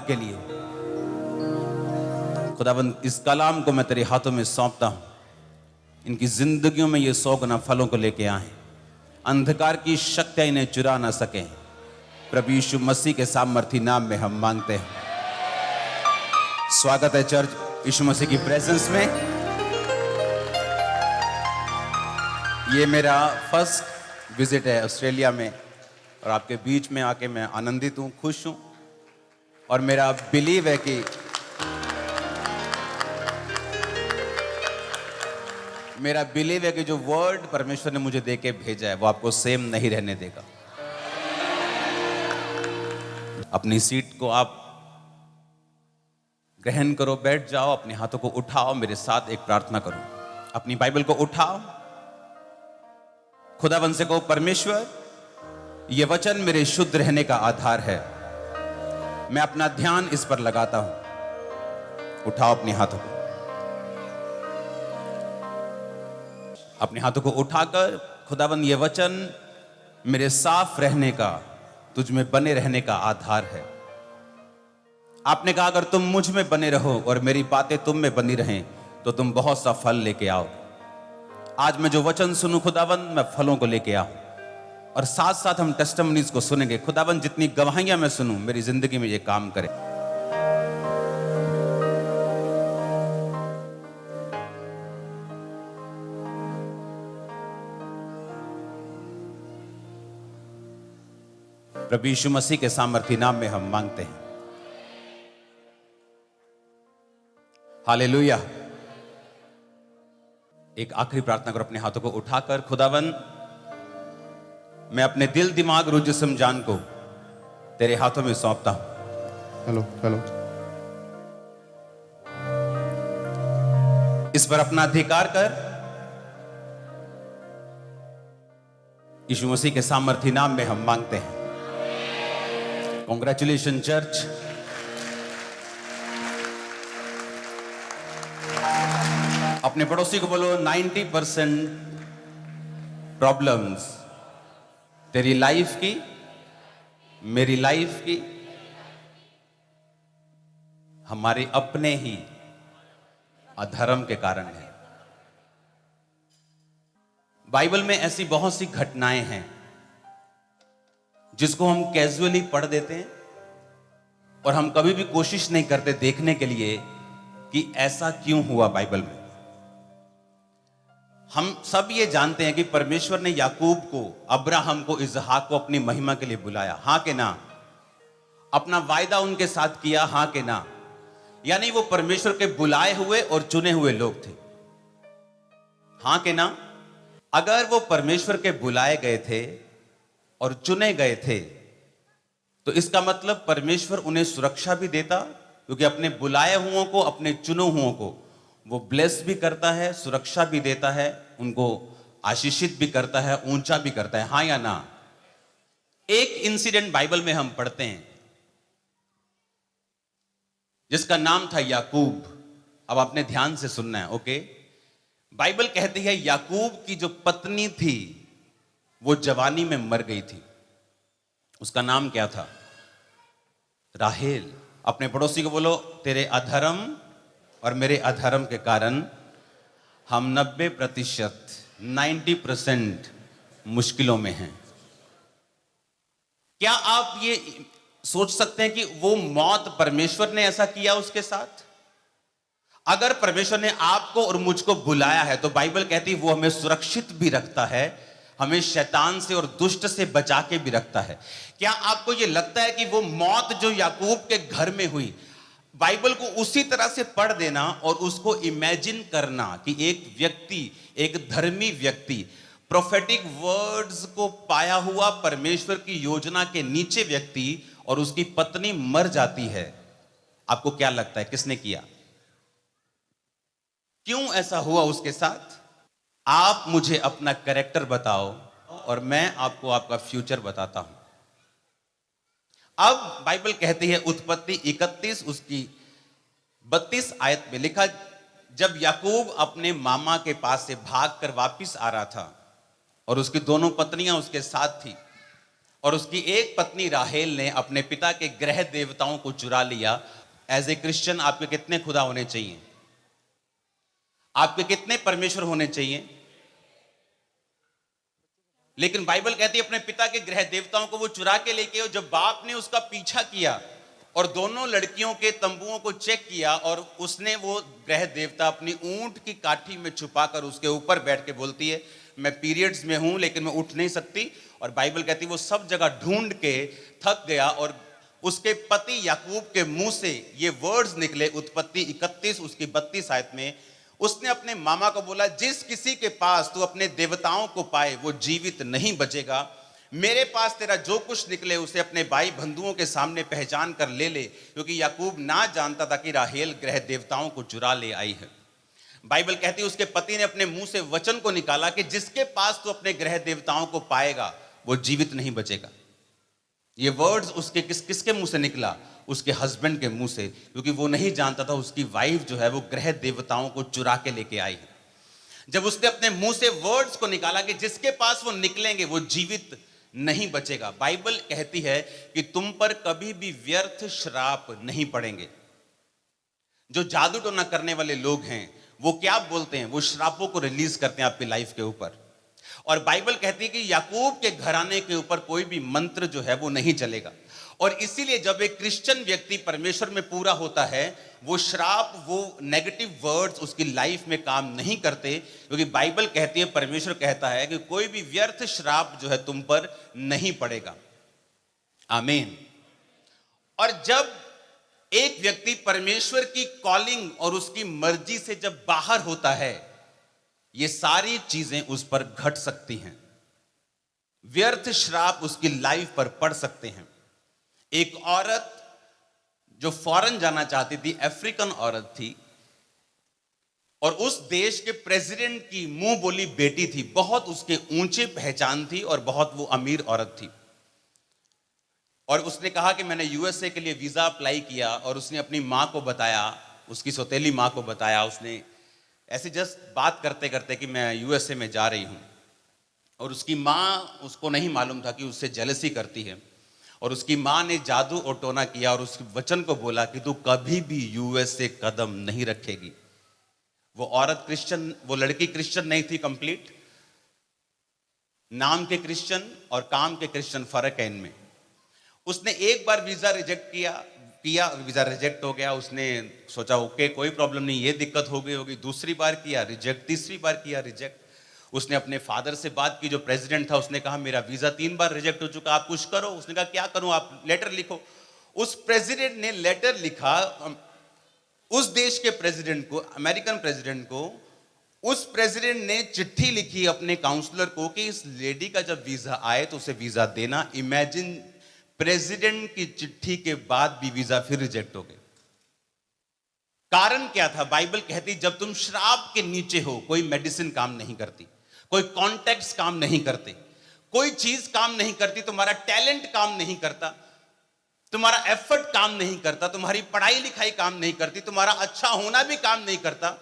के लिए खुदावंद इस कलाम को मैं तेरे हाथों में सौंपता हूं। इनकी जिंदगियों में ये 100 गुना फलों को लेके आए। अंधकार की शक्तियां इन्हें चुरा ना सके। प्रभु यीशु मसीह के सामर्थी नाम में हम मांगते हैं। स्वागत है चर्च यीशु मसीह की प्रेजेंस में। ये मेरा फर्स्ट विजिट है ऑस्ट्रेलिया में और आपके बीच में आके मैं आनंदित हूं, खुश हूं। और मेरा बिलीव है कि जो वर्ड परमेश्वर ने मुझे देके भेजा है वो आपको सेम नहीं रहने देगा। अपनी सीट को आप ग्रहण करो, बैठ जाओ, अपने हाथों को उठाओ, मेरे साथ एक प्रार्थना करो। अपनी बाइबल को उठाओ, खुदावंद से कहो, परमेश्वर ये वचन मेरे शुद्ध रहने का आधार है। मैं अपना ध्यान इस पर लगाता हूं। उठाओ अपने हाथों को, उठाकर खुदावंद ये वचन मेरे साफ रहने का, तुझ में बने रहने का आधार है। आपने कहा अगर तुम मुझ में बने रहो और मेरी बातें तुम में बनी रहें तो तुम बहुत सा फल लेके आओगे। आज मैं जो वचन सुनूं खुदावंद, मैं फलों को लेके आऊं और साथ साथ हम टेस्टिमनीज को सुनेंगे। खुदावंद जितनी गवाहियां मैं सुनूं मेरी जिंदगी में ये काम करे। प्रभु यीशु मसीह के सामर्थी नाम में हम मांगते हैं। हालेलुया। एक आखिरी प्रार्थना करो, अपने हाथों को उठाकर। खुदावंद मैं अपने दिल, दिमाग, रूह, जिस्म, जान को तेरे हाथों में सौंपता हूं। हेलो इस पर अपना अधिकार कर। यीशु मसीह के सामर्थी नाम में हम मांगते हैं। Congratulation church. अपने पड़ोसी को बोलो, 90% प्रॉब्लम्स तेरी लाइफ की, मेरी लाइफ की, हमारे अपने ही अधर्म के कारण है। बाइबल में ऐसी बहुत सी घटनाएं हैं जिसको हम कैजुअली पढ़ देते हैं और हम कभी भी कोशिश नहीं करते देखने के लिए कि ऐसा क्यों हुआ बाइबल में। हम सब ये जानते हैं कि परमेश्वर ने याकूब को, अब्राहम को, इसहाक को अपनी महिमा के लिए बुलाया, हां के ना। अपना वायदा उनके साथ किया, हां के ना। यानी वो परमेश्वर के बुलाए हुए और चुने हुए लोग थे, हां के ना। अगर वो परमेश्वर के बुलाए गए थे और चुने गए थे तो इसका मतलब परमेश्वर उन्हें सुरक्षा भी देता, क्योंकि अपने बुलाए हुओं को, अपने चुने हुओं को वो ब्लेस भी करता है, सुरक्षा भी देता है, उनको आशीषित भी करता है, ऊंचा भी करता है, हां या ना। एक इंसिडेंट बाइबल में हम पढ़ते हैं जिसका नाम था याकूब। अब आपने ध्यान से सुनना है, ओके। बाइबल कहती है याकूब की जो पत्नी थी वो जवानी में मर गई थी। उसका नाम क्या था? राहेल। अपने पड़ोसी को बोलो, तेरे अधर्म और मेरे अधर्म के कारण हम 90% मुश्किलों में हैं। क्या आप ये सोच सकते हैं कि वो मौत परमेश्वर ने ऐसा किया उसके साथ? अगर परमेश्वर ने आपको और मुझको बुलाया है तो बाइबल कहती है वो हमें सुरक्षित भी रखता है, हमें शैतान से और दुष्ट से बचा के भी रखता है। क्या आपको यह लगता है कि वो मौत जो याकूब के घर में हुई, बाइबल को उसी तरह से पढ़ देना और उसको इमेजिन करना कि एक व्यक्ति, एक धर्मी व्यक्ति, प्रोफेटिक वर्ड्स को पाया हुआ परमेश्वर की योजना के नीचे व्यक्ति, और उसकी पत्नी मर जाती है, आपको क्या लगता है किसने किया? क्यों ऐसा हुआ उसके साथ? आप मुझे अपना कैरेक्टर बताओ और मैं आपको आपका फ्यूचर बताता हूं। अब बाइबल कहती है उत्पत्ति 31 उसकी 32 आयत में लिखा, जब याकूब अपने मामा के पास से भागकर वापिस आ रहा था और उसकी दोनों पत्नियां उसके साथ थी, और उसकी एक पत्नी राहेल ने अपने पिता के ग्रह देवताओं को चुरा लिया। एज ए क्रिश्चियन आपके कितने खुदा होने चाहिए? आपके कितने परमेश्वर होने चाहिए? लेकिन बाइबल कहती है अपने पिता के ग्रह देवताओं को वो चुरा के लेके, और जब बाप ने उसका पीछा किया और दोनों लड़कियों के तंबुओं को चेक किया, और उसने वो ग्रह देवता अपनी ऊंट की काठी में छुपाकर उसके ऊपर बैठ के बोलती है, मैं पीरियड्स में हूं लेकिन मैं उठ नहीं सकती। और बाइबल कहती है वो सब जगह ढूंढ के थक गया, और उसके पति याकूब के मुंह से ये वर्ड्स निकले, उत्पत्ति 31 उसकी 32 आयत में। उसने अपने मामा को बोला, जिस किसी के पास तू अपने देवताओं को पाए वो जीवित नहीं बचेगा। मेरे पास तेरा जो कुछ निकले उसे अपने भाई बंधुओं के सामने पहचान कर ले ले, क्योंकि याकूब ना जानता था कि राहेल ग्रह देवताओं को चुरा ले आई है। बाइबल कहती है उसके पति ने अपने मुंह से वचन को निकाला कि जिसके पास तू अपने ग्रह देवताओं को पाएगा वो जीवित नहीं बचेगा। ये वर्ड्स उसके किसके मुंह से निकला? उसके हस्बैंड के मुंह से, क्योंकि वो नहीं जानता था उसकी वाइफ जो है वो ग्रह देवताओं को चुरा के लेके आई है। जब उसने अपने मुंह से वर्ड्स को निकाला कि जिसके पास वो निकलेंगे वो जीवित नहीं बचेगा, बाइबल कहती है कि तुम पर कभी भी व्यर्थ श्राप नहीं पड़ेंगे। जो जादू टोना करने वाले लोग हैं वो क्या बोलते हैं? वो श्रापों को रिलीज करते हैं आपकी लाइफ के ऊपर। और बाइबल कहती है कि याकूब के घराने के ऊपर कोई भी मंत्र जो है वो नहीं चलेगा। और इसीलिए जब एक क्रिश्चियन व्यक्ति परमेश्वर में पूरा होता है, वो श्राप, वो नेगेटिव वर्ड्स उसकी लाइफ में काम नहीं करते, क्योंकि बाइबल कहती है, परमेश्वर कहता है कि कोई भी व्यर्थ श्राप जो है तुम पर नहीं पड़ेगा। आमीन। और जब एक व्यक्ति परमेश्वर की कॉलिंग और उसकी मर्जी से जब बाहर होता है, ये सारी चीजें उस पर घट सकती हैं। व्यर्थ श्राप उसकी लाइफ पर पड़ सकते हैं। एक औरत जो फॉरेन जाना चाहती थी, अफ्रीकन औरत थी, और उस देश के प्रेसिडेंट की मुंह बोली बेटी थी, बहुत उसके ऊंचे पहचान थी और बहुत वो अमीर औरत थी। और उसने कहा कि मैंने यूएसए के लिए वीजा अप्लाई किया, और उसने अपनी मां को बताया, उसकी सौतेली मां को बताया। उसने ऐसे जस्ट बात करते करते कि मैं यूएसए में जा रही हूं, और उसकी मां, उसको नहीं मालूम था कि उससे जेलसी करती है। और उसकी मां ने जादू और टोना किया और उस वचन को बोला कि तू कभी भी यूएसए कदम नहीं रखेगी। वो औरत क्रिश्चियन, वो लड़की क्रिश्चियन नहीं थी कंप्लीट। नाम के क्रिश्चियन और काम के क्रिश्चियन, फर्क है इनमें। उसने एक बार वीजा रिजेक्ट किया, वीजा रिजेक्ट हो गया। उसने सोचा ओके कोई प्रॉब्लम नहीं, ये दिक्कत हो गई होगी। दूसरी बार किया रिजेक्ट, तीसरी बार किया रिजेक्ट। उसने अपने फादर से बात की जो प्रेसिडेंट था, उसने कहा मेरा वीजा 3 बार रिजेक्ट हो चुका, आप कुछ करो। उसने कहा क्या करूं, आप लेटर लिखो। उस प्रेसिडेंट ने लेटर लिखा उस देश के प्रेसिडेंट को, अमेरिकन प्रेसिडेंट को। उस प्रेसिडेंट ने चिट्ठी लिखी अपने काउंसलर को कि इस लेडी का जब वीजा आए तो उसे वीजा देना। इमेजिन, प्रेसिडेंट की चिट्ठी के बाद भी वीजा फिर रिजेक्ट हो गए। कारण क्या था? बाइबल कहती जब तुम श्राप के नीचे हो, कोई मेडिसिन काम नहीं करती, कोई कॉन्टेक्ट्स काम नहीं करते, कोई चीज काम नहीं करती, तुम्हारा टैलेंट काम नहीं करता, तुम्हारा एफर्ट काम नहीं करता, तुम्हारी पढ़ाई लिखाई काम नहीं करती, तुम्हारा अच्छा होना भी काम नहीं करता।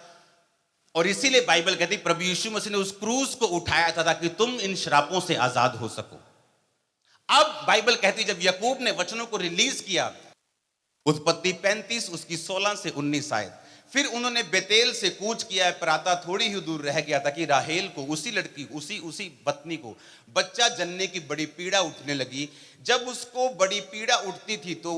और इसीलिए बाइबल कहती प्रभु यीशु मसीह ने उस क्रूज को उठाया था ताकि तुम इन श्रापों से आजाद हो सको। अब बाइबल कहती जब याकूब ने वचनों को रिलीज किया, उत्पत्ति 35 उसकी 16 से 19 आयत, फिर उन्होंने बेतेल से कूच किया, प्रातः थोड़ी ही दूर रह गया था कि राहेल को, उसी लड़की, उसी पत्नी को बच्चा जनने की बड़ी पीड़ा उठने लगी। जब उसको बड़ी पीड़ा उठती थी तो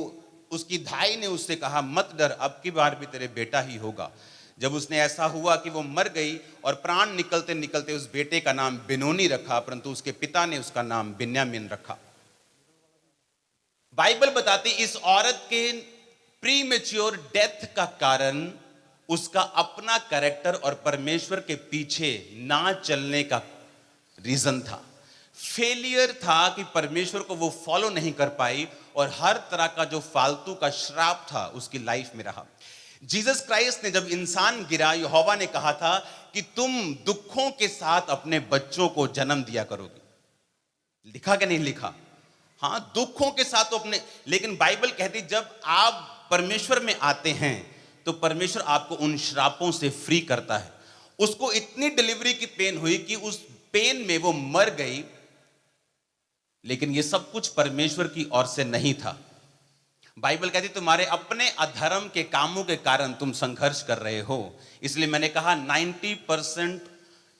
उसकी धाई ने उससे कहा मत डर, अब की बार भी तेरे बेटा ही होगा। जब उसने ऐसा हुआ कि वो मर गई और प्राण निकलते निकलते उस बेटे का नाम बेनोनी रखा, परंतु उसके पिता ने उसका नाम बिन्यामीन रखा। बाइबल बताती इस औरत के प्रीमेच्योर डेथ का कारण उसका अपना कैरेक्टर और परमेश्वर के पीछे ना चलने का रीजन था। फेलियर था कि परमेश्वर को वो फॉलो नहीं कर पाई, और हर तरह का जो फालतू का श्राप था उसकी लाइफ में रहा। जीसस क्राइस्ट ने जब इंसान गिरा, यहोवा ने कहा था कि तुम दुखों के साथ अपने बच्चों को जन्म दिया करोगे। लिखा कि नहीं लिखा? हाँ, दुखों के साथ तो अपने, लेकिन बाइबल कहती जब आप परमेश्वर में आते हैं तो परमेश्वर आपको उन श्रापों से फ्री करता है। उसको इतनी डिलीवरी की पेन हुई कि उस पेन में वो मर गई, लेकिन ये सब कुछ परमेश्वर की ओर से नहीं था। बाइबल कहती तुम्हारे अपने अधर्म के कामों के कारण तुम संघर्ष कर रहे हो। इसलिए मैंने कहा 90%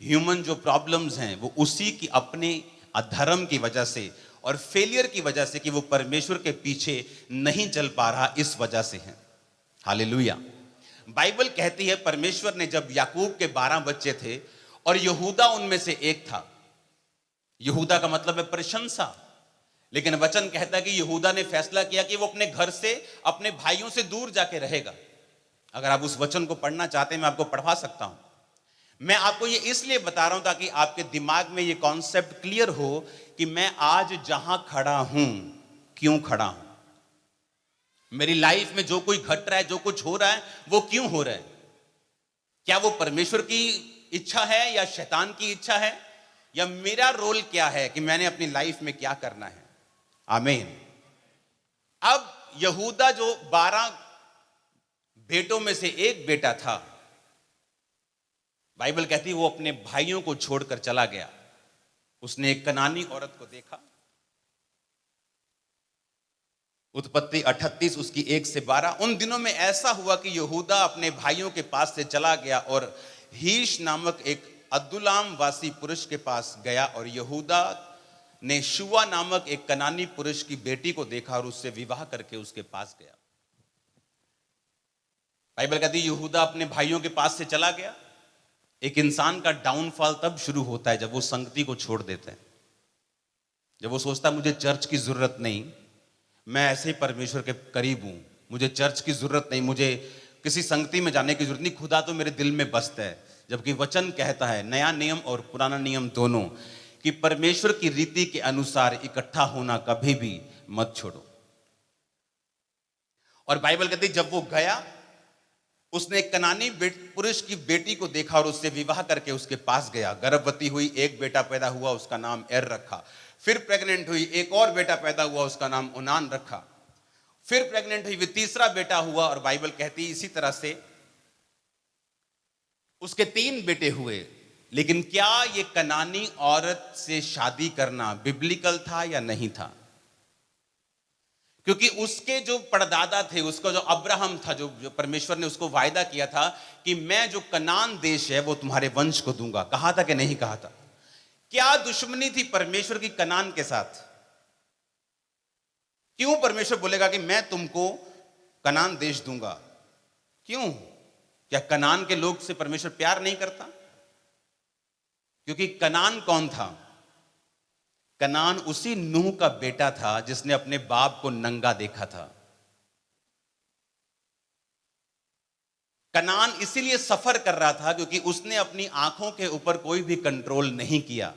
ह्यूमन जो प्रॉब्लम्स हैं वो उसी की अपने अधर्म की वजह से और फेलियर की वजह से कि वो परमेश्वर के पीछे नहीं चल पा रहा, इस वजह से है। हालेलुया। बाइबल कहती है परमेश्वर ने जब याकूब के 12 बच्चे थे और यहूदा उनमें से एक था, यहूदा का मतलब है प्रशंसा, लेकिन वचन कहता है कि यहूदा ने फैसला किया कि वो अपने घर से अपने भाइयों से दूर जाके रहेगा। अगर आप उस वचन को पढ़ना चाहते हैं मैं आपको पढ़वा सकता हूं। मैं आपको ये इसलिए बता रहा हूं ताकि आपके दिमाग में ये कॉन्सेप्ट क्लियर हो कि मैं आज जहां खड़ा हूं क्यों खड़ा हूं, मेरी लाइफ में जो कोई घट रहा है, जो कुछ हो रहा है वो क्यों हो रहा है। क्या वो परमेश्वर की इच्छा है या शैतान की इच्छा है, या मेरा रोल क्या है कि मैंने अपनी लाइफ में क्या करना है। आमीन। अब यहूदा जो 12 बेटों में से एक बेटा था, बाइबल कहती वो अपने भाइयों को छोड़कर चला गया। उसने एक कनानी औरत को देखा। उत्पत्ति 38 उसकी 1 से 12। उन दिनों में ऐसा हुआ कि यहूदा अपने भाइयों के पास से चला गया और हीश नामक एक अदुल्लाम वासी पुरुष के पास गया, और यहूदा ने शुआ नामक एक कनानी पुरुष की बेटी को देखा और उससे विवाह करके उसके पास गया। बाइबल कहती यहूदा अपने भाइयों के पास से चला गया। एक इंसान का डाउनफॉल तब शुरू होता है जब वो संगति को छोड़ देते हैं, जब वो सोचता है मुझे चर्च की जरूरत नहीं, मैं ऐसे ही परमेश्वर के करीब हूं, मुझे चर्च की जरूरत नहीं, मुझे किसी संगति में जाने की जरूरत नहीं, खुदा तो मेरे दिल में बसता है। जबकि वचन कहता है, नया नियम और पुराना नियम दोनों, कि परमेश्वर की रीति के अनुसार इकट्ठा होना कभी भी मत छोड़ो। और बाइबल कहती जब वो गया, उसने एक कनानी पुरुष की बेटी को देखा और उससे विवाह करके उसके पास गया। गर्भवती हुई, एक बेटा पैदा हुआ, उसका नाम एर रखा। फिर प्रेग्नेंट हुई, एक और बेटा पैदा हुआ, उसका नाम ओनान रखा। फिर प्रेग्नेंट हुई, तीसरा बेटा हुआ, और बाइबल कहती इसी तरह से उसके 3 बेटे हुए। लेकिन क्या ये कनानी औरत से शादी करना बिब्लिकल था या नहीं था? क्योंकि उसके जो परदादा थे, उसका जो अब्राहम था, जो परमेश्वर ने उसको वायदा किया था कि मैं जो कनान देश है वो तुम्हारे वंश को दूंगा। कहा था कि नहीं कहा था? क्या दुश्मनी थी परमेश्वर की कनान के साथ? क्यों परमेश्वर बोलेगा कि मैं तुमको कनान देश दूंगा? क्यों? क्या कनान के लोग से परमेश्वर प्यार नहीं करता? क्योंकि कनान कौन था? कनान उसी नूह का बेटा था जिसने अपने बाप को नंगा देखा था। कनान इसीलिए सफर कर रहा था क्योंकि उसने अपनी आंखों के ऊपर कोई भी कंट्रोल नहीं किया।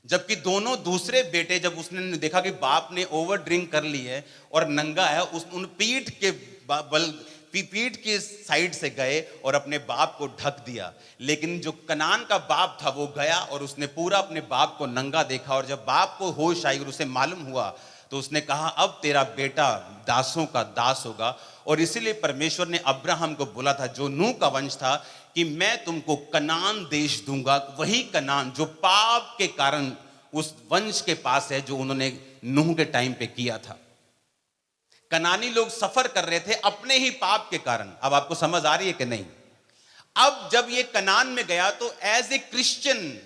जबकि दोनों दूसरे बेटे, जब उसने देखा कि बाप ने ओवर ड्रिंक कर ली है और नंगा है, उन पीठ के बल, पीठ की साइड से गए और अपने बाप को ढक दिया। लेकिन जो कनान का बाप था वो गया और उसने पूरा अपने बाप को नंगा देखा, और जब बाप को होश आई और उसे मालूम हुआ तो उसने कहा अब तेरा बेटा दासों का दास होगा। और इसीलिए परमेश्वर ने अब्राहम को बोला था, जो नूह का वंश था, कि मैं तुमको कनान देश दूंगा। वही कनान जो पाप के कारण उस वंश के पास है जो उन्होंने नूह के टाइम पे किया था। कनानी लोग सफर कर रहे थे अपने ही पाप के कारण। अब आपको समझ आ रही है कि नहीं? अब जब ये कनान में गया तो एज ए क्रिश्चियन,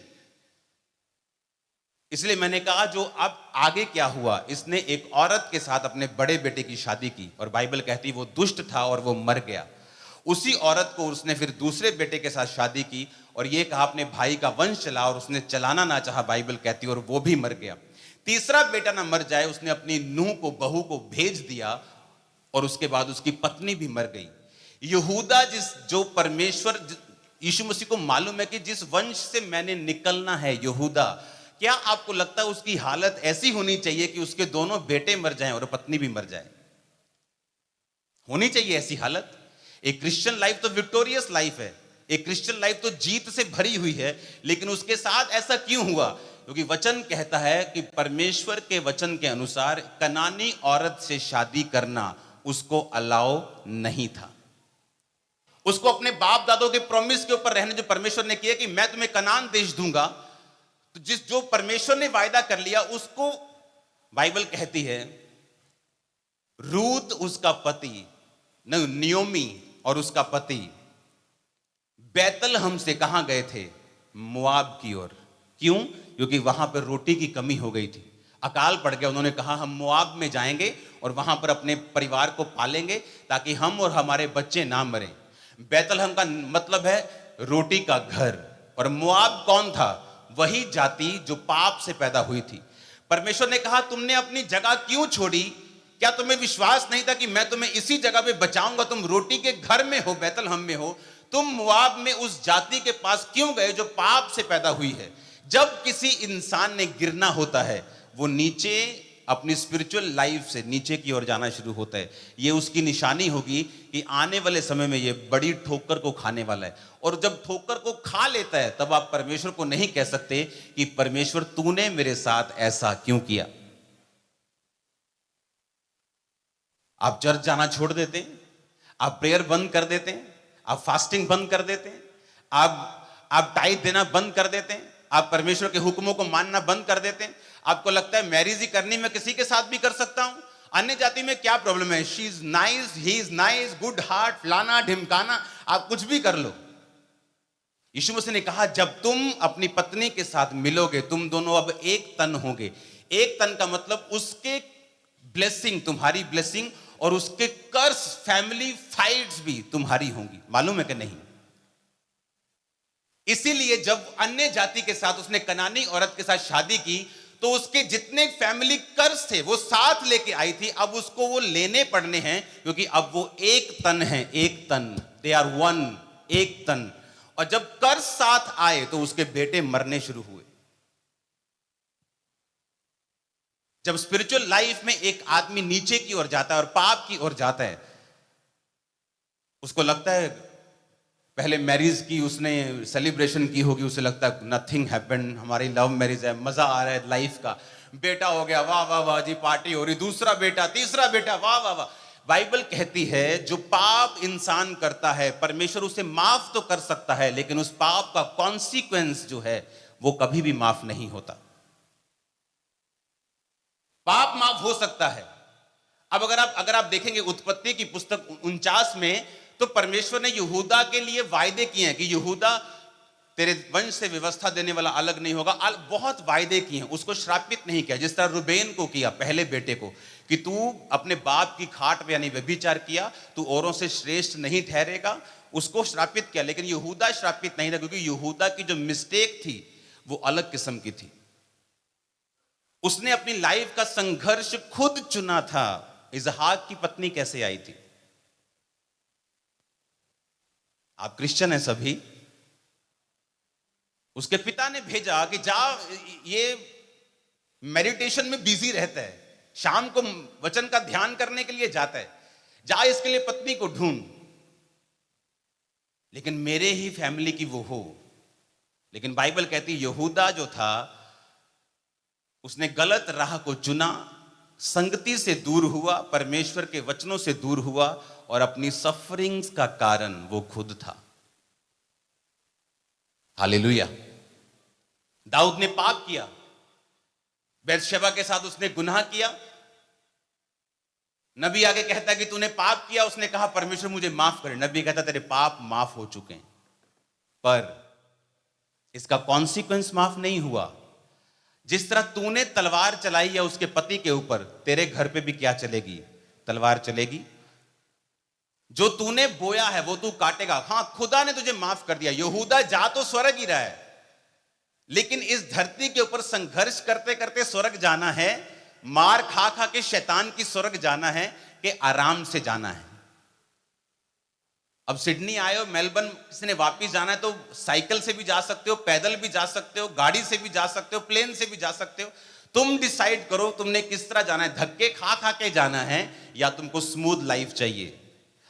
इसलिए मैंने कहा जो अब आगे क्या हुआ, इसने एक औरत के साथ अपने बड़े बेटे की शादी की, और बाइबल कहती वो दुष्ट था और वो मर गया। उसी औरत को उसने फिर दूसरे बेटे के साथ शादी की और ये कहा अपने भाई का वंश चला, और उसने चलाना ना चाहा, बाइबल कहती, और वो भी मर गया। तीसरा बेटा ना मर जाए, उसने अपनी नूह को, बहू को भेज दिया, और उसके बाद उसकी पत्नी भी मर गई। यहूदा जो परमेश्वर यीशु मसीह को मालूम है कि जिस वंश से मैंने निकलना है, यहूदा, क्या आपको लगता है उसकी हालत ऐसी होनी चाहिए कि उसके दोनों बेटे मर जाएं और पत्नी भी मर जाए? होनी चाहिए ऐसी हालत। एक क्रिश्चियन लाइफ तो विक्टोरियस लाइफ है, एक क्रिश्चियन लाइफ तो जीत से भरी हुई है, लेकिन उसके साथ ऐसा क्यों हुआ? क्योंकि वचन कहता है कि परमेश्वर के वचन के अनुसार कनानी औरत से शादी करना उसको अलाउ नहीं था। उसको अपने बाप दादों के प्रॉमिस के ऊपर रहने, जो परमेश्वर ने किया कि मैं तुम्हें कनान देश दूंगा, तो जो परमेश्वर ने वायदा कर लिया उसको बाइबल कहती है रूत उसका पति नियोमी और उसका पति बैतलहम से कहां गए थे? मोआब की ओर। क्यों? क्योंकि वहां पर रोटी की कमी हो गई थी, अकाल पड़ गया। उन्होंने कहा हम मोआब में जाएंगे और वहां पर अपने परिवार को पालेंगे ताकि हम और हमारे बच्चे ना मरें। बैतलहम का मतलब है रोटी का घर। और मोआब कौन था? वही जाति जो पाप से पैदा हुई थी। परमेश्वर ने कहा तुमने अपनी जगह क्यों छोड़ी? क्या तुम्हें विश्वास नहीं था कि मैं तुम्हें इसी जगह पे बचाऊंगा? तुम रोटी के घर में हो, बैतलहम में हो, तुम मोआब में उस जाति के पास क्यों गए जो पाप से पैदा हुई है? जब किसी इंसान ने गिरना होता है वो नीचे अपनी स्पिरिचुअल लाइफ से नीचे की ओर जाना शुरू होता है। ये उसकी निशानी होगी कि आने वाले समय में ये बड़ी ठोकर को खाने वाला है। और जब ठोकर को खा लेता है तब आप परमेश्वर को नहीं कह सकते कि परमेश्वर तूने मेरे साथ ऐसा क्यों किया। आप चर्च जाना छोड़ देते हैं, आप प्रेयर बंद कर देते हैं, आप फास्टिंग बंद कर देते हैं, आप टाइट देना बंद कर देते हैं, आप परमेश्वर के हुक्मों को मानना बंद कर देते हैं। आपको लगता है मैरिज ही करनी, मैं किसी के साथ भी कर सकता हूं, अन्य जाति में क्या प्रॉब्लम है, she is nice, he is nice, good heart, फलाना ढिमकाना, आप कुछ भी कर लो। यीशु मसीह ने कहा जब तुम अपनी पत्नी के साथ मिलोगे तुम दोनों अब एक तन होंगे। एक तन का मतलब उसके ब्लेसिंग तुम्हारी ब्लेसिंग और उसके कर्स, फैमिली फाइट्स भी तुम्हारी होंगी। मालूम है कि नहीं? इसीलिए जब अन्य जाति के साथ उसने कनानी औरत के साथ शादी की तो उसके जितने फैमिली कर्ज थे वो साथ लेके आई थी, अब उसको वो लेने पड़ने हैं क्योंकि अब वो एक तन है, एक तन, दे आर वन, एक तन। और जब कर्ज साथ आए तो उसके बेटे मरने शुरू हुए। जब स्पिरिचुअल लाइफ में एक आदमी नीचे की ओर जाता है और पाप की ओर जाता है, उसको लगता है पहले मैरिज की उसने सेलिब्रेशन की होगी, उसे लगता है नथिंग हैपेंड, हमारी लव मैरिज है, मजा आ रहा है लाइफ का, बेटा हो गया, वाह वाह वाह जी, पार्टी हो रही, दूसरा बेटा, तीसरा बेटा, वाह वाह वाह। बाइबल कहती है जो पाप इंसान करता है परमेश्वर उसे माफ तो कर सकता है लेकिन उस पाप का कॉन्सिक्वेंस जो है वो कभी भी माफ नहीं होता। पाप माफ हो सकता है। अब अगर आप देखेंगे उत्पत्ति की पुस्तक 49 में तो परमेश्वर ने यहूदा के लिए वायदे किए हैं कि यहूदा तेरे वंश से व्यवस्था देने वाला अलग नहीं होगा। बहुत वायदे किए हैं, उसको श्रापित नहीं किया। जिस तरह रुबेन को किया, पहले बेटे को, कि तू अपने बाप की खाट पे यानी व्यभिचार किया, तू औरों से श्रेष्ठ नहीं ठहरेगा, उसको श्रापित किया। लेकिन यहूदा श्रापित नहीं था क्योंकि यहूदा की जो मिस्टेक थी वो अलग किस्म की थी। उसने अपनी लाइफ का संघर्ष खुद चुना था। इसहाक की पत्नी कैसे आई थी? आप क्रिश्चियन हैं सभी, उसके पिता ने भेजा कि जा, ये मेडिटेशन में बिजी रहता है, शाम को वचन का ध्यान करने के लिए जाता है, जा इसके लिए पत्नी को ढूंढ, लेकिन मेरे ही फैमिली की वो हो। लेकिन बाइबल कहती यहूदा जो था उसने गलत राह को चुना, संगति से दूर हुआ, परमेश्वर के वचनों से दूर हुआ और अपनी सफरिंग्स का कारण वो खुद था। हालेलुया। दाऊद ने पाप किया, बैतशेबा के साथ उसने गुनाह किया। नबी आगे कहता है कि तूने पाप किया, उसने कहा परमेश्वर मुझे माफ करे। नबी कहता तेरे पाप माफ हो चुके हैं, पर इसका कॉन्सिक्वेंस माफ नहीं हुआ। जिस तरह तूने तलवार चलाई है उसके पति के ऊपर, तेरे घर पे भी क्या चलेगी? तलवार चलेगी। जो तूने बोया है वो तू काटेगा। हां, खुदा ने तुझे माफ कर दिया। यहूदा जा तो स्वर्ग ही रहा है, लेकिन इस धरती के ऊपर संघर्ष करते करते स्वर्ग जाना है, मार खा खा के शैतान की स्वर्ग जाना है कि आराम से जाना है। अब सिडनी आए हो, मेलबर्न किसी ने वापिस जाना है तो साइकिल से भी जा सकते हो, पैदल भी जा सकते हो, गाड़ी से भी जा सकते हो, प्लेन से भी जा सकते हो। तुम डिसाइड करो तुमने किस तरह जाना है। धक्के खा खा के जाना है या तुमको स्मूथ लाइफ चाहिए।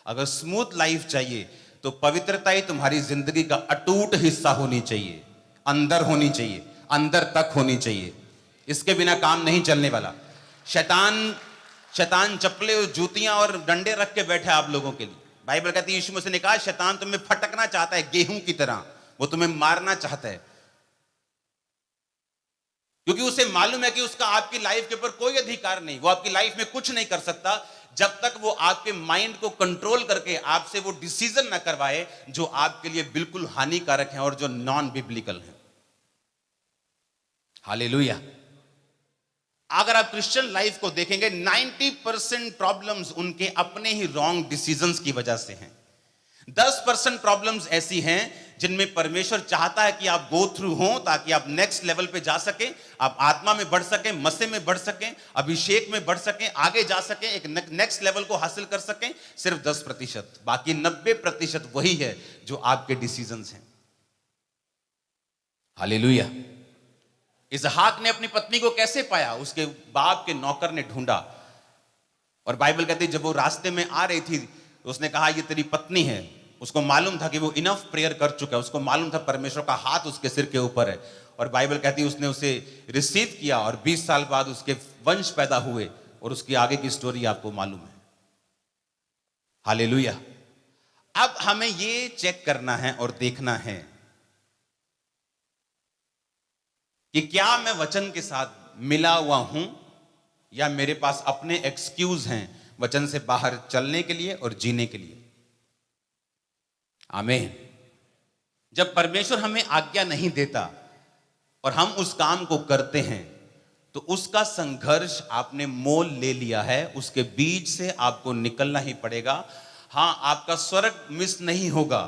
अगर स्मूथ लाइफ चाहिए तो पवित्रता ही तुम्हारी जिंदगी का अटूट हिस्सा होनी चाहिए, अंदर होनी चाहिए, अंदर तक होनी चाहिए। इसके बिना काम नहीं चलने वाला। शैतान चप्पलें और जूतियां और डंडे रख के बैठे आप लोगों के लिए। बाइबल कहती है, यीशु मसीह ने कहा शैतान तुम्हें फटकना चाहता है गेहूं की तरह, वो तुम्हें मारना चाहता है। क्योंकि उसे मालूम है कि उसका आपकी लाइफ के ऊपर कोई अधिकार नहीं, वो आपकी लाइफ में कुछ नहीं कर सकता जब तक वो आपके माइंड को कंट्रोल करके आपसे वो डिसीजन ना करवाए जो आपके लिए बिल्कुल हानिकारक है और जो नॉन बिब्लिकल है। हालेलुया। अगर आप क्रिश्चियन लाइफ को देखेंगे 90% प्रॉब्लम्स उनके अपने ही रॉन्ग डिसीजंस की वजह से हैं। 10% प्रॉब्लम्स ऐसी हैं जिनमें परमेश्वर चाहता है कि आप गो थ्रू हो ताकि आप नेक्स्ट लेवल पे जा सके, आप आत्मा में बढ़ सके, मसीह में बढ़ सके, अभिषेक में बढ़ सके, आगे जा सके, एक नेक्स्ट लेवल को हासिल कर सके। सिर्फ 10%, बाकी 90% वही है जो आपके डिसीजंस हैं। हालेलुया। इसहाक ने अपनी पत्नी को कैसे पाया? उसके बाप के नौकर ने ढूंढा, और बाइबल कहती है जब वो रास्ते में आ रही थी उसने कहा ये तेरी पत्नी है। उसको मालूम था कि वो इनफ प्रेयर कर चुका है, उसको मालूम था परमेश्वर का हाथ उसके सिर के ऊपर है, और बाइबल कहती है उसने उसे रिसीव किया और 20 साल बाद उसके वंश पैदा हुए, और उसकी आगे की स्टोरी आपको मालूम है। हालेलुया। अब हमें ये चेक करना है और देखना है कि क्या मैं वचन के साथ मिला हुआ हूं या मेरे पास अपने एक्सक्यूज हैं वचन से बाहर चलने के लिए और जीने के लिए। आमीन। जब परमेश्वर हमें आज्ञा नहीं देता और हम उस काम को करते हैं तो उसका संघर्ष आपने मोल ले लिया है, उसके बीच से आपको निकलना ही पड़ेगा। हां, आपका स्वर्ग मिस नहीं होगा,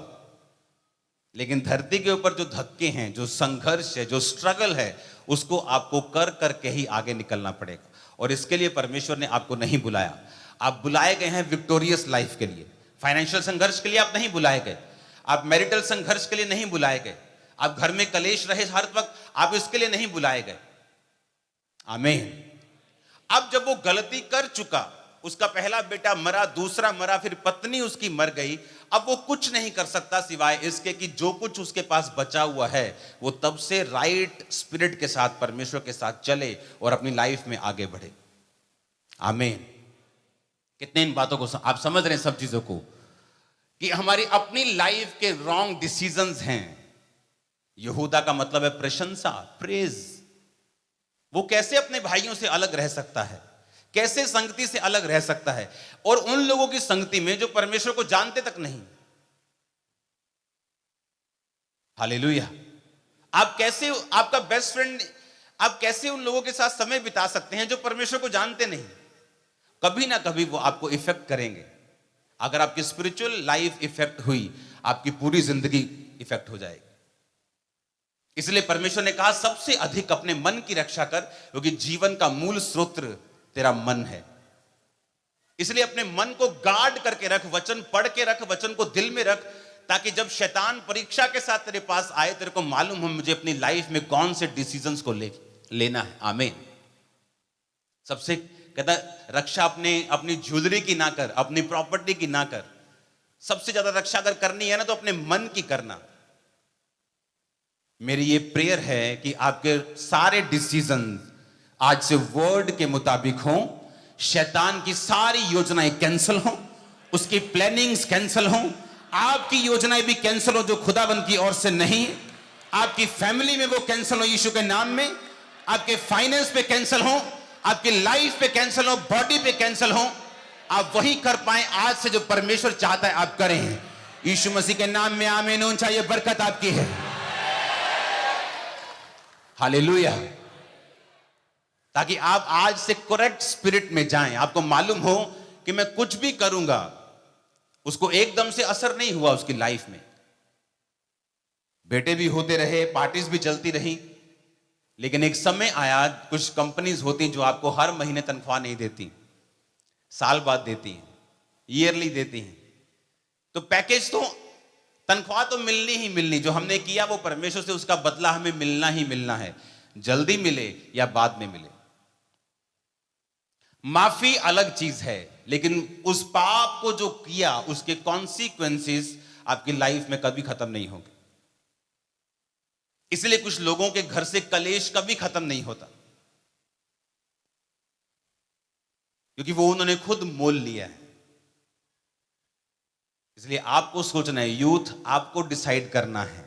लेकिन धरती के ऊपर जो धक्के हैं, जो संघर्ष है, जो स्ट्रगल है, उसको आपको कर करके ही आगे निकलना पड़ेगा। और इसके लिए परमेश्वर ने आपको नहीं बुलाया। आप बुलाए गए हैं विक्टोरियस लाइफ के लिए। फाइनेंशियल संघर्ष के लिए आप नहीं बुलाए गए, आप मैरिटल संघर्ष के लिए नहीं बुलाए गए, आप घर में कलेश रहे हर वक्त, आप इसके लिए नहीं बुलाए गए। आमीन। अब जब वो गलती कर चुका, उसका पहला बेटा मरा, दूसरा मरा, फिर पत्नी उसकी मर गई, अब वो कुछ नहीं कर सकता सिवाय इसके कि जो कुछ उसके पास बचा हुआ है वो तब से राइट स्पिरिट के साथ परमेश्वर के साथ चले और अपनी लाइफ में आगे बढ़े। आमीन। कितने इन बातों को आप समझ रहे हैं, सब चीजों को, कि हमारी अपनी लाइफ के रॉन्ग डिसीजंस हैं। यहूदा का मतलब है प्रशंसा, प्रेज। वो कैसे अपने भाइयों से अलग रह सकता है, कैसे संगति से अलग रह सकता है, और उन लोगों की संगति में जो परमेश्वर को जानते तक नहीं। हालेलुया। आप कैसे, आपका बेस्ट फ्रेंड, आप कैसे उन लोगों के साथ समय बिता सकते हैं जो परमेश्वर को जानते नहीं? कभी ना कभी वो आपको इफेक्ट करेंगे। अगर आपकी स्पिरिचुअल लाइफ इफेक्ट हुई, आपकी पूरी जिंदगी इफेक्ट हो जाएगी। इसलिए परमेश्वर ने कहा सबसे अधिक अपने मन की रक्षा कर, क्योंकि जीवन का मूल स्रोत तेरा मन है। इसलिए अपने मन को गार्ड करके रख, वचन पढ़ के रख, वचन को दिल में रख, ताकि जब शैतान परीक्षा के साथ तेरे पास आए, तेरे को मालूम हो मुझे अपनी लाइफ में कौन से डिसीजंस को लेना है। आमीन। सबसे कहता रक्षा अपनी ज्वेलरी की ना कर, अपनी प्रॉपर्टी की ना कर, सबसे ज्यादा रक्षा अगर करनी है ना तो अपने मन की करना। मेरी ये प्रेयर है कि आपके सारे डिसीजन आज से वर्ड के मुताबिक हों, शैतान की सारी योजनाएं कैंसिल हों, उसकी प्लानिंग्स कैंसिल हों, आपकी योजनाएं भी कैंसिल हो जो खुदाबंद की ओर से नहीं, आपकी फैमिली में वो कैंसिल हो यीशु के नाम में, आपके फाइनेंस पे कैंसिल हो, आपकी लाइफ पे कैंसिल हो, बॉडी पे कैंसिल हो, आप वही कर पाए आज से जो परमेश्वर चाहता है आप करें। यीशु मसीह के नाम में आमीन। ऊंचा ये बरकत आपकी है। हालेलुया। ताकि आप आज से करेक्ट स्पिरिट में जाएं, आपको मालूम हो कि मैं कुछ भी करूंगा, उसको एकदम से असर नहीं हुआ उसकी लाइफ में। बेटे भी होते रहे, पार्टीज भी चलती रही, लेकिन एक समय आया, कुछ कंपनीज होती जो आपको हर महीने तनख्वाह नहीं देती, साल बाद देती हैं, ईयरली देती हैं। तो पैकेज तो, तनख्वाह तो मिलनी ही मिलनी, जो हमने किया वो परमेश्वर से उसका बदला हमें मिलना ही मिलना है, जल्दी मिले या बाद में मिले। माफी अलग चीज है, लेकिन उस पाप को जो किया उसके कॉन्सिक्वेंसेस आपकी लाइफ में कभी खत्म नहीं होंगे। इसलिए कुछ लोगों के घर से कलेश कभी खत्म नहीं होता, क्योंकि वो उन्होंने खुद मोल लिया है। इसलिए आपको सोचना है, यूथ आपको डिसाइड करना है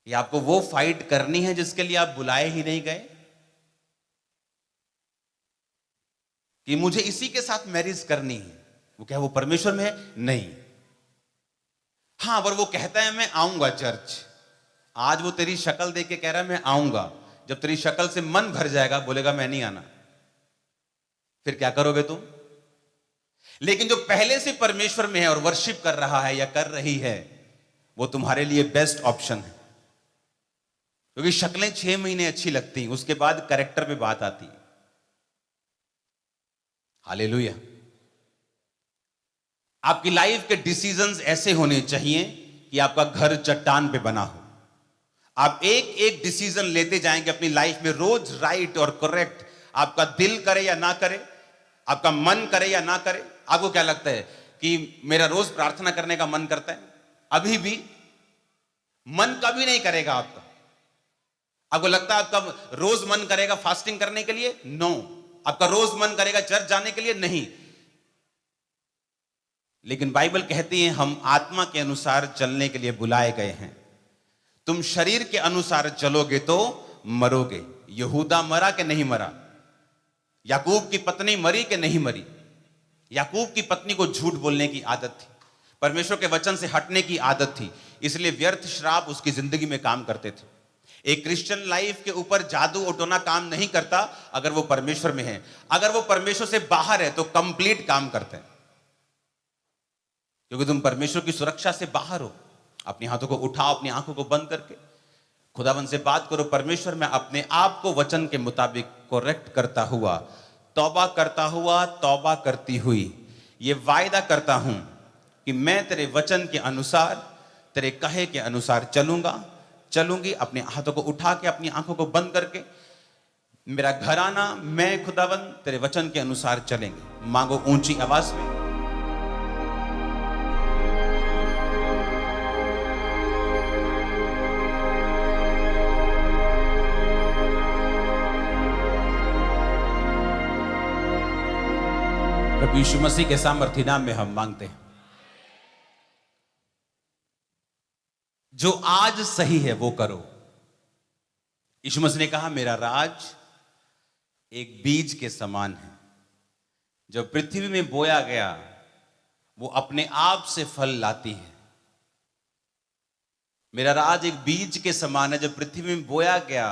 कि आपको वो फाइट करनी है जिसके लिए आप बुलाए ही नहीं गए, कि मुझे इसी के साथ मैरिज करनी है, वो क्या वो परमेश्वर में है? नहीं। हां, पर वो कहता है मैं आऊंगा चर्च। आज वो तेरी शक्ल देख के कह रहा है मैं आऊंगा, जब तेरी शक्ल से मन भर जाएगा बोलेगा मैं नहीं आना, फिर क्या करोगे तुम? लेकिन जो पहले से परमेश्वर में है और वर्शिप कर रहा है या कर रही है, वो तुम्हारे लिए बेस्ट ऑप्शन है। क्योंकि शक्लें 6 महीने अच्छी लगती, उसके बाद कैरेक्टर पे बात आती है। हालेलुया। आपकी लाइफ के डिसीजंस ऐसे होने चाहिए कि आपका घर चट्टान पे बना हो। आप एक एक डिसीजन लेते जाएंगे अपनी लाइफ में, रोज राइट और करेक्ट। आपका दिल करे या ना करे, आपका मन करे या ना करे। आपको क्या लगता है कि मेरा रोज प्रार्थना करने का मन करता है? अभी भी मन कभी नहीं करेगा आपका। आपको लगता है आपका रोज मन करेगा फास्टिंग करने के लिए? नो। आपका रोज मन करेगा चर्च जाने के लिए? नहीं। लेकिन बाइबल कहती है हम आत्मा के अनुसार चलने के लिए बुलाए गए हैं। तुम शरीर के अनुसार चलोगे तो मरोगे। यहूदा मरा कि नहीं मरा? याकूब की पत्नी मरी कि नहीं मरी? याकूब की पत्नी को झूठ बोलने की आदत थी, परमेश्वर के वचन से हटने की आदत थी, इसलिए व्यर्थ श्राप उसकी जिंदगी में काम करते थे। एक क्रिश्चियन लाइफ के ऊपर जादू उठोना काम नहीं करता अगर वो परमेश्वर में है। अगर वो परमेश्वर से बाहर है तो कंप्लीट काम करते हैं, क्योंकि तुम परमेश्वर की सुरक्षा से बाहर हो। अपने हाथों को उठाओ, अपनी आंखों को बंद करके खुदावन से बात करो, परमेश्वर मैं अपने आप को वचन के मुताबिक करेक्ट करता हुआ, तौबा करती हुई ये वायदा करता हूं कि मैं तेरे वचन के अनुसार, तेरे कहे के अनुसार चलूंगी। अपने हाथों को उठा के, अपनी आंखों को बंद करके, मेरा घराना, मैं खुदावन तेरे वचन के अनुसार चलेंगे। मांगो ऊंची आवाज में। प्रभु यीशु मसीह के सामर्थी नाम में हम मांगते हैं। जो आज सही है वो करो। यीशु मसीह ने कहा मेरा राज एक बीज के समान है, जब पृथ्वी में बोया गया वो अपने आप से फल लाती है। मेरा राज एक बीज के समान है, जब पृथ्वी में बोया गया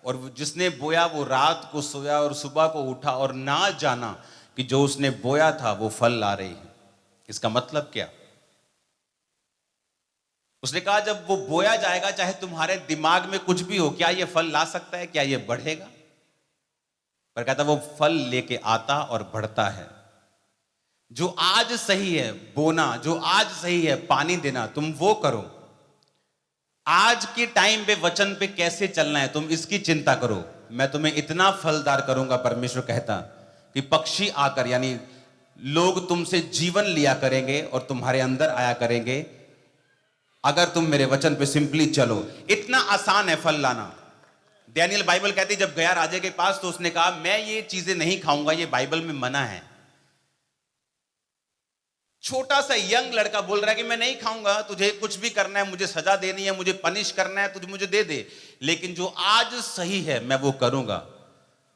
और जिसने बोया वो रात को सोया और सुबह को उठा और ना जाना कि जो उसने बोया था वो फल ला रही है। इसका मतलब क्या? उसने कहा जब वो बोया जाएगा, चाहे तुम्हारे दिमाग में कुछ भी हो, क्या ये फल ला सकता है? क्या ये बढ़ेगा? पर कहता वो फल लेके आता और बढ़ता है। जो आज सही है बोना, जो आज सही है पानी देना, तुम वो करो। आज के टाइम पे वचन पे कैसे चलना है तुम इसकी चिंता करो। मैं तुम्हें इतना फलदार करूंगा, परमेश्वर कहता, कि पक्षी आकर, यानी लोग तुमसे जीवन लिया करेंगे और तुम्हारे अंदर आया करेंगे अगर तुम मेरे वचन पे सिंपली चलो। इतना आसान है फल लाना। डैनियल बाइबल कहती जब गया राजे के पास तो उसने कहा मैं ये चीजें नहीं खाऊंगा, ये बाइबल में मना है। छोटा सा यंग लड़का बोल रहा है कि मैं नहीं खाऊंगा, तुझे कुछ भी करना है, मुझे सजा देनी है, मुझे पनिश करना है, तुझे मुझे दे दे, लेकिन जो आज सही है मैं वो करूंगा।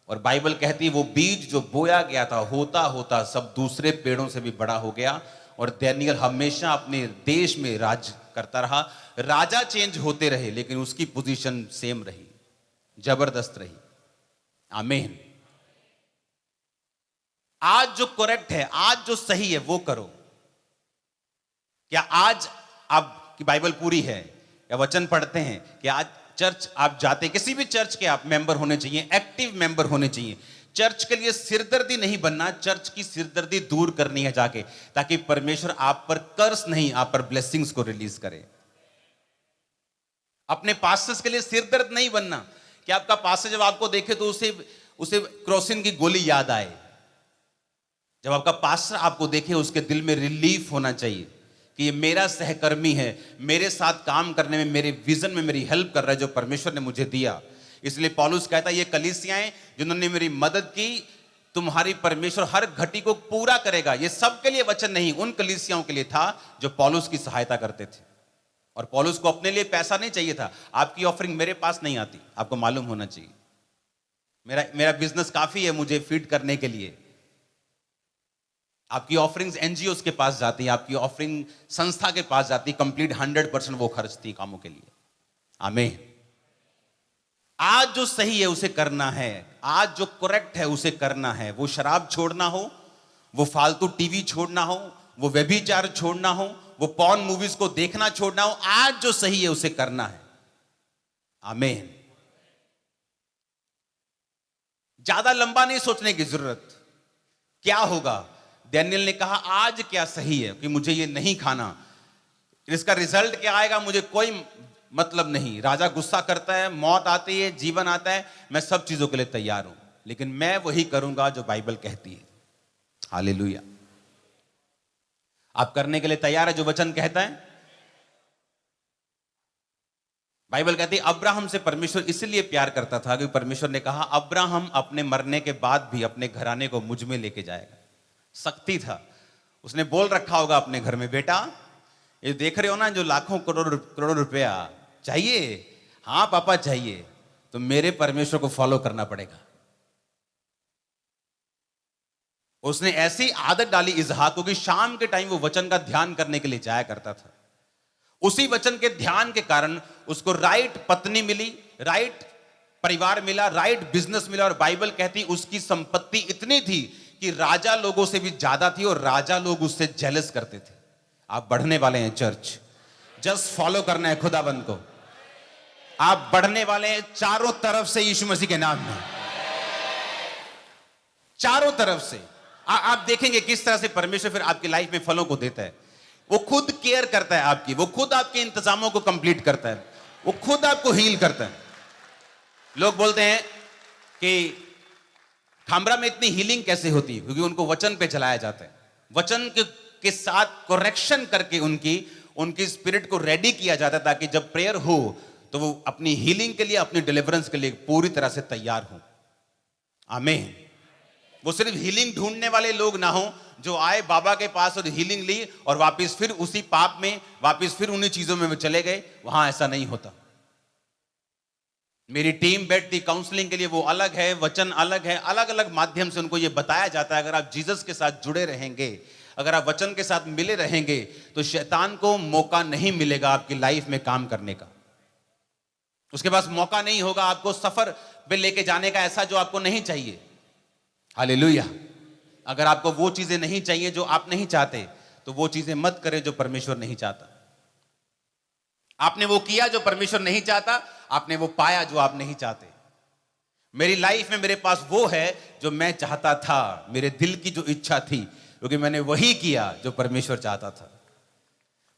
और बाइबल कहती है वो बीज जो बोया गया था होता होता सब दूसरे पेड़ों से भी बड़ा हो गया। और डैनियल हमेशा अपने देश में राज करता रहा। राजा चेंज होते रहे लेकिन उसकी पोजीशन सेम रही, जबरदस्त रही। आमीन। आज जो करेक्ट है, आज जो सही है वो करो। क्या आज आपकी बाइबल पूरी है या वचन पढ़ते हैं? कि आज चर्च आप जाते, किसी भी चर्च के आप मेंबर होने चाहिए, एक्टिव मेंबर होने चाहिए। चर्च के लिए सिरदर्दी नहीं बनना, चर्च की सिरदर्दी दूर करनी है जाके, ताकि परमेश्वर आप पर कर्स नहीं, आप पर ब्लेसिंग्स को रिलीज करे। अपने पास्टर्स के लिए सिरदर्द नहीं बनना कि आपका पास्टर जब आपको देखे तो उसे क्रॉसिंग की गोली याद आए। जब आपका पास्टर आपको देखे उसके दिल में रिलीफ होना चाहिए कि ये मेरा सहकर्मी है, मेरे साथ काम करने में, मेरे विजन में मेरी हेल्प कर रहा है जो परमेश्वर ने मुझे दिया। इसलिए पौलुस कहता है ये कलीसियाएं जिन्होंने मेरी मदद की, तुम्हारी परमेश्वर हर घटी को पूरा करेगा। ये सबके लिए वचन नहीं, उन कलीसियाओं के लिए था जो पौलुस की सहायता करते थे। और पौलुस को अपने लिए पैसा नहीं चाहिए था। आपकी ऑफरिंग मेरे पास नहीं आती, आपको मालूम होना चाहिए। मेरा मेरा बिजनेस काफी है मुझे फीड करने के लिए। आपकी ऑफरिंग्स एनजीओस के पास जाती है, आपकी ऑफरिंग संस्था के पास जाती, कंप्लीट 100% वो खर्चती कामों के लिए। आमीन। आज जो सही है उसे करना है, आज जो करेक्ट है उसे करना है। वो शराब छोड़ना हो, वो फालतू टीवी छोड़ना हो, वो व्यभिचार छोड़ना हो, वो पॉर्न मूवीज को देखना छोड़ना हो, आज जो सही है उसे करना है। आमीन। ज्यादा लंबा नहीं सोचने की जरूरत। क्या होगा? डैनियल ने कहा आज क्या सही है कि मुझे ये नहीं खाना, इसका रिजल्ट क्या आएगा मुझे कोई मतलब नहीं। राजा गुस्सा करता है, मौत आती है, जीवन आता है, मैं सब चीजों के लिए तैयार हूं, लेकिन मैं वही करूंगा जो बाइबल कहती है। हालेलुया। आप करने के लिए तैयार है जो वचन कहता है? बाइबल कहती है अब्राहम से परमेश्वर इसलिए प्यार करता था क्योंकि परमेश्वर ने कहा अब्राहम अपने मरने के बाद भी अपने घराने को मुझ में लेके जाएगा। शक्ति था। उसने बोल रखा होगा अपने घर में, बेटा ये देख रहे हो ना जो लाखों करोड़ रुपया चाहिए, हाँ पापा चाहिए, तो मेरे परमेश्वर को फॉलो करना पड़ेगा। उसने ऐसी आदत डाली इसहाक को कि शाम के टाइम वो वचन का ध्यान करने के लिए जाया करता था। उसी वचन के ध्यान के कारण उसको राइट पत्नी मिली, राइट परिवार मिला, राइट बिजनेस मिला, और बाइबल कहती उसकी संपत्ति इतनी थी कि राजा लोगों से भी ज्यादा थी और राजा लोग उससे जेलस करते थे। आप बढ़ने वाले हैं चर्च, जस्ट फॉलो करना है खुदाबंद को। आप बढ़ने वाले हैं चारों तरफ से यीशु मसीह के नाम में, चारों तरफ से। आप देखेंगे किस तरह से परमेश्वर फिर आपकी लाइफ में फलों को देता है। वो खुद केयर करता है आपकी, वो खुद आपके इंतजामों को कंप्लीट करता है, वो खुद आपको हील करता है। लोग बोलते हैं कि खामरा में इतनी हीलिंग कैसे होती है? क्योंकि उनको वचन पे चलाया जाता है, वचन के साथ करेक्शन करके उनकी स्पिरिट को रेडी किया जाता है ताकि जब प्रेयर हो तो वो अपनी हीलिंग के लिए, अपनी डिलीवरेंस के लिए पूरी तरह से तैयार हो। आमीन। वो सिर्फ हीलिंग ढूंढने वाले लोग ना हो जो आए बाबा के पास और हीलिंग ली और वापस फिर उसी पाप में, वापस फिर उन्हीं चीजों में चले गए। वहां ऐसा नहीं होता। मेरी टीम बैठती काउंसलिंग के लिए, वो अलग है, वचन अलग है, अलग अलग माध्यम से उनको ये बताया जाता है। अगर आप जीसस के साथ जुड़े रहेंगे, अगर आप वचन के साथ मिले रहेंगे, तो शैतान को मौका नहीं मिलेगा आपकी लाइफ में काम करने का। उसके पास मौका नहीं होगा आपको सफर पे लेके जाने का, ऐसा जो आपको नहीं चाहिए। हालेलुया। अगर आपको वो चीजें नहीं चाहिए जो आप नहीं चाहते, तो वो चीजें मत करें जो परमेश्वर नहीं चाहता। आपने वो किया जो परमेश्वर नहीं चाहता, आपने वो पाया जो आप नहीं चाहते। मेरी लाइफ में मेरे पास वो है जो मैं चाहता था, मेरे दिल की जो इच्छा थी, क्योंकि मैंने वही किया जो परमेश्वर चाहता था।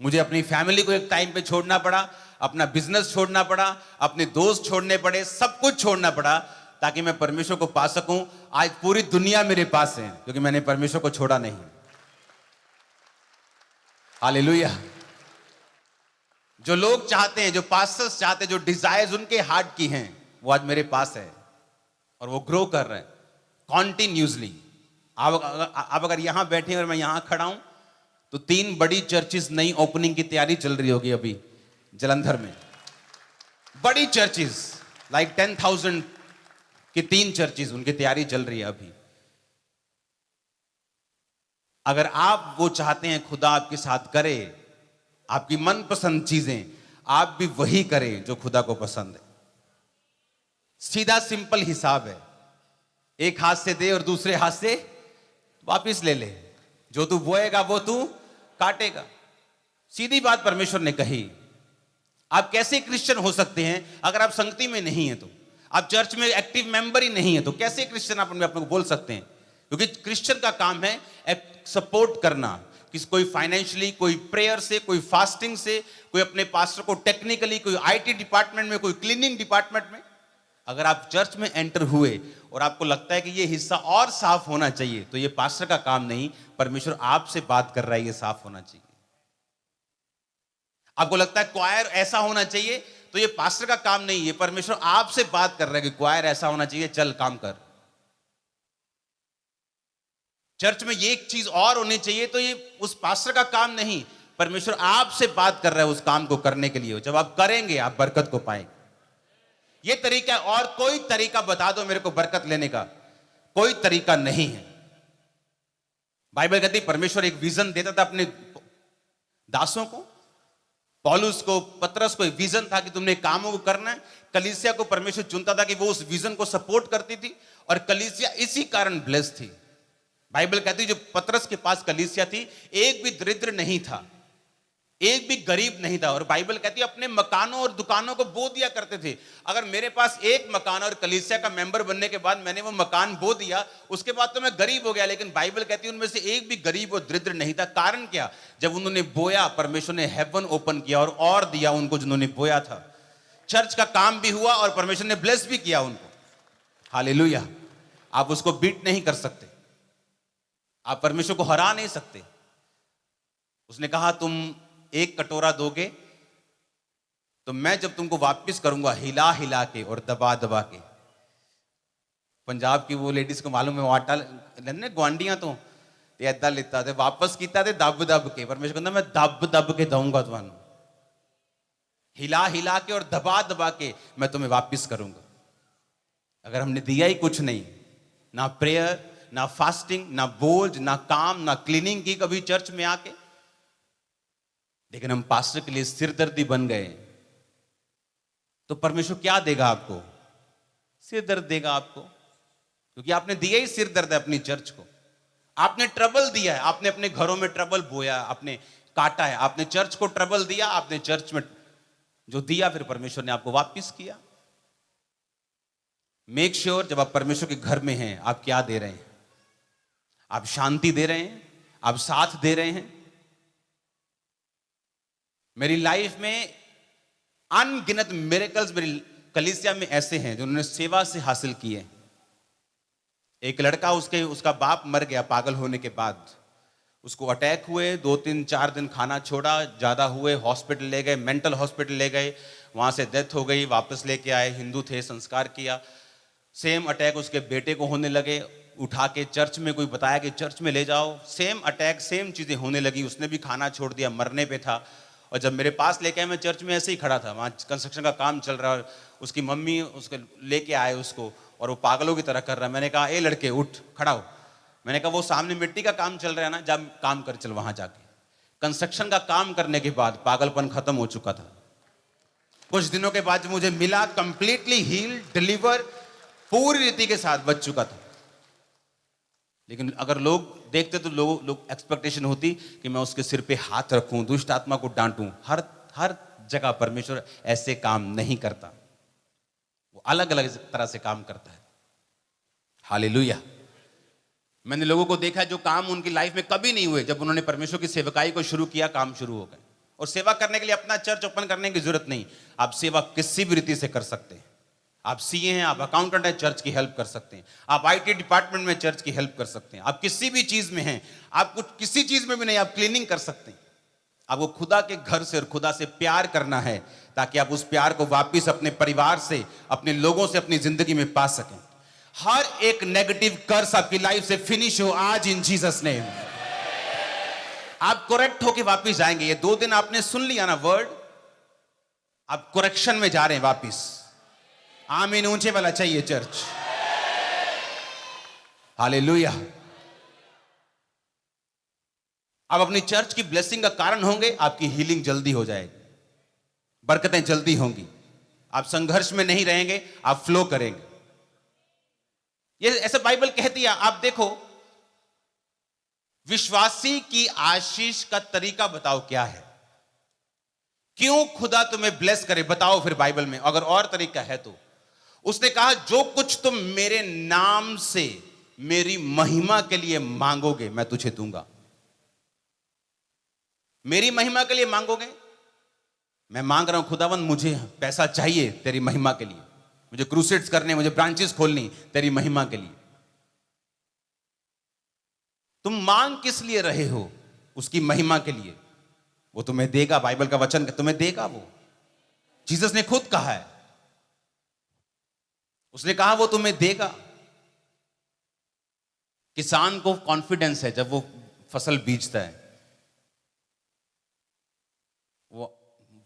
मुझे अपनी फैमिली को एक टाइम पे छोड़ना पड़ा, अपना बिजनेस छोड़ना पड़ा, अपने दोस्त छोड़ने पड़े, सब कुछ छोड़ना पड़ा ताकि मैं परमेश्वर को पा सकूं। आज पूरी दुनिया मेरे पास है क्योंकि मैंने परमेश्वर को छोड़ा नहीं। हालेलुया। जो लोग चाहते हैं, जो पास्टर्स चाहते हैं, जो डिजायर्स उनके हार्ट की हैं, वो आज मेरे पास है और वो ग्रो कर रहे हैं कॉन्टिन्यूसली। आप अगर यहां बैठे और मैं यहां खड़ा हूं तो 3 बड़ी चर्चेस नई ओपनिंग की तैयारी चल रही होगी अभी जलंधर में। बड़ी चर्चेस लाइक 10,000 की 3 चर्चेस, उनकी तैयारी चल रही है अभी। अगर आप वो चाहते हैं खुदा आपके साथ करे, आपकी मनपसंद चीजें, आप भी वही करें जो खुदा को पसंद है। सीधा सिंपल हिसाब है, एक हाथ से दे और दूसरे हाथ से वापिस ले ले। जो तू बोएगा वो तू काटेगा। सीधी बात परमेश्वर ने कही। आप कैसे क्रिश्चियन हो सकते हैं अगर आप संगति में नहीं है? तो आप चर्च में एक्टिव मेंबर ही नहीं है, तो कैसे क्रिश्चियन आप अपने को बोल सकते हैं? क्योंकि क्रिश्चियन का काम है सपोर्ट करना, किसी कोई फाइनेंशियली, कोई प्रेयर से, कोई फास्टिंग से, कोई अपने पास्टर को टेक्निकली, कोई आईटी डिपार्टमेंट में, कोई क्लीनिंग डिपार्टमेंट में। अगर आप चर्च में एंटर हुए और आपको लगता है कि ये हिस्सा और साफ होना चाहिए, तो ये पास्टर का काम नहीं, परमेश्वर आपसे बात कर रहा है, ये साफ होना चाहिए। आपको लगता है क्वायर ऐसा होना चाहिए, तो ये पास्टर का काम नहीं, ये परमेश्वर आपसे बात कर रहा है कि क्वायर ऐसा होना चाहिए, चल काम कर। चर्च में ये एक चीज और होनी चाहिए, तो ये उस पास्टर का काम नहीं, परमेश्वर आपसे बात कर रहा है उस काम को करने के लिए। जब आप करेंगे आप बरकत को पाएंगे। ये तरीका है, और कोई तरीका बता दो मेरे को बरकत लेने का, कोई तरीका नहीं है। बाइबल कहती परमेश्वर एक विजन देता था अपने दासों को, पौलुस को, पतरस को एक विजन था कि तुमने कामों को करना है। कलीसिया को परमेश्वर चुनता था कि वो उस विजन को सपोर्ट करती थी, और कलीसिया इसी कारण ब्लेस्ड थी। बाइबल कहती जो पतरस के पास कलीसिया थी, एक भी दरिद्र नहीं था, एक भी गरीब नहीं था, और बाइबल कहती है अपने मकानों और दुकानों को बो दिया करते थे। अगर मेरे पास एक मकान और कलीसिया का मेंबर बनने के बाद मैंने वो मकान बो दिया, उसके बाद तो मैं गरीब हो गया, लेकिन बाइबल कहती है उनमें से एक भी गरीब और दरिद्र नहीं था। कारण क्या? जब उन्होंने बोया, परमेश्वर ने हेवन ओपन किया और दिया उनको जिन्होंने बोया था। चर्च का काम भी हुआ और परमेश्वर ने ब्लेस भी किया उनको। हालेलुया। आप उसको बीट नहीं कर सकते, आप परमेश्वर को हरा नहीं सकते। उसने कहा तुम एक कटोरा दोगे तो मैं जब तुमको वापस करूंगा हिला हिला के और दबा दबा के। पंजाब की वो लेडीज को मालूम है, वो आटा लेने ग्वांडियां तो ऐदा लेता थे, वापस कीता थे दब दब के। परमेश्वर कहता मैं दब दब के दूंगा तुम्हें, हिला हिला के और दबा दबा के मैं तुम्हें वापस करूंगा। अगर हमने दिया ही कुछ नहीं, ना प्रेयर, ना फास्टिंग, ना बोझ, ना काम, ना क्लीनिंग की कभी चर्च में आके, लेकिन हम पास्टर के लिए सिरदर्दी बन गए, तो परमेश्वर क्या देगा आपको? सिरदर्द देगा आपको, क्योंकि आपने दिया ही सिरदर्द है अपनी चर्च को। आपने ट्रबल दिया है, आपने अपने घरों में ट्रबल बोया, आपने काटा है, आपने चर्च को ट्रबल दिया, आपने चर्च में जो दिया फिर परमेश्वर ने आपको वापस किया। मेक श्योर जब आप परमेश्वर के घर में हैं आप क्या दे रहे हैं? आप शांति दे रहे हैं? आप साथ दे रहे हैं? मेरी लाइफ में अनगिनत मिरेकल्स मेरी कलीसिया में ऐसे हैं जो उन्होंने सेवा से हासिल किए। एक लड़का, उसका बाप मर गया पागल होने के बाद, उसको अटैक हुए, 2-3-4 दिन खाना छोड़ा, ज्यादा हुए, हॉस्पिटल ले गए, मेंटल हॉस्पिटल ले गए, वहां से डेथ हो गई, वापस लेके आए, हिंदू थे, संस्कार किया। सेम अटैक उसके बेटे को होने लगे, उठा के चर्च में कोई बताया कि चर्च में ले जाओ, सेम अटैक, सेम चीजें होने लगी, उसने भी खाना छोड़ दिया, मरने पे था। और जब मेरे पास लेके आए, मैं चर्च में ऐसे ही खड़ा था, वहाँ कंस्ट्रक्शन का काम चल रहा है, उसकी मम्मी उसको लेके आए उसको, और वो पागलों की तरह कर रहा है। मैंने कहा ए लड़के उठ खड़ा हो, मैंने कहा वो सामने मिट्टी का काम चल रहा है ना, जब काम कर चल वहां जाके। कंस्ट्रक्शन का काम करने के बाद पागलपन खत्म हो चुका था। कुछ दिनों के बाद मुझे मिला, कंप्लीटली हील, डिलीवर, पूरी रीति के साथ बच चुका था। लेकिन अगर लोग देखते तो लोग एक्सपेक्टेशन होती कि मैं उसके सिर पे हाथ रखूं, दुष्ट आत्मा को डांटूं। हर जगह परमेश्वर ऐसे काम नहीं करता, वो अलग अलग तरह से काम करता है। हालेलुया। मैंने लोगों को देखा जो काम उनकी लाइफ में कभी नहीं हुए, जब उन्होंने परमेश्वर की सेवकाई को शुरू किया, काम शुरू हो गए। और सेवा करने के लिए अपना चर्च ओपन करने की जरूरत नहीं, आप सेवा किसी भी रीति से कर सकते हैं। आप सीए हैं, आप अकाउंटेंट हैं, चर्च की हेल्प कर सकते हैं। आप आईटी डिपार्टमेंट में चर्च की हेल्प कर सकते हैं। आप किसी भी चीज में हैं, आप कुछ किसी चीज में भी नहीं, आप क्लीनिंग कर सकते हैं। आपको खुदा के घर से और खुदा से प्यार करना है, ताकि आप उस प्यार को वापस अपने परिवार से, अपने लोगों से अपनी जिंदगी में पा सकें। हर एक नेगेटिव कर्स आपकी लाइफ से फिनिश हो आज इन जीसस नेम। आप करेक्ट होके वापस जाएंगे। ये 2 दिन आपने सुन लिया ना वर्ड, आप करेक्शन में जा रहे हैं वापस। आमीन ऊंचे वाला चाहिए चर्च। हालेलुया। आप अपनी चर्च की ब्लेसिंग का कारण होंगे, आपकी हीलिंग जल्दी हो जाएगी, बरकतें जल्दी होंगी। आप संघर्ष में नहीं रहेंगे, आप फ्लो करेंगे। ये ऐसा बाइबल कहती है। आप देखो, विश्वासी की आशीष का तरीका बताओ क्या है? क्यों खुदा तुम्हें ब्लेस करे बताओ फिर बाइबल में, अगर और तरीका है तो। उसने कहा जो कुछ तुम मेरे नाम से मेरी महिमा के लिए मांगोगे मैं तुझे दूंगा। मेरी महिमा के लिए मांगोगे? मैं मांग रहा हूं खुदावन, मुझे पैसा चाहिए तेरी महिमा के लिए, मुझे क्रूसेड्स करने, मुझे ब्रांचेस खोलनी तेरी महिमा के लिए। तुम मांग किस लिए रहे हो? उसकी महिमा के लिए। वो तुम्हें देगा, बाइबल का वचन तुम्हें देगा। वो जीसस ने खुद कहा है, उसने कहा वो तुम्हें देगा। किसान को कॉन्फिडेंस है जब वो फसल बीजता है,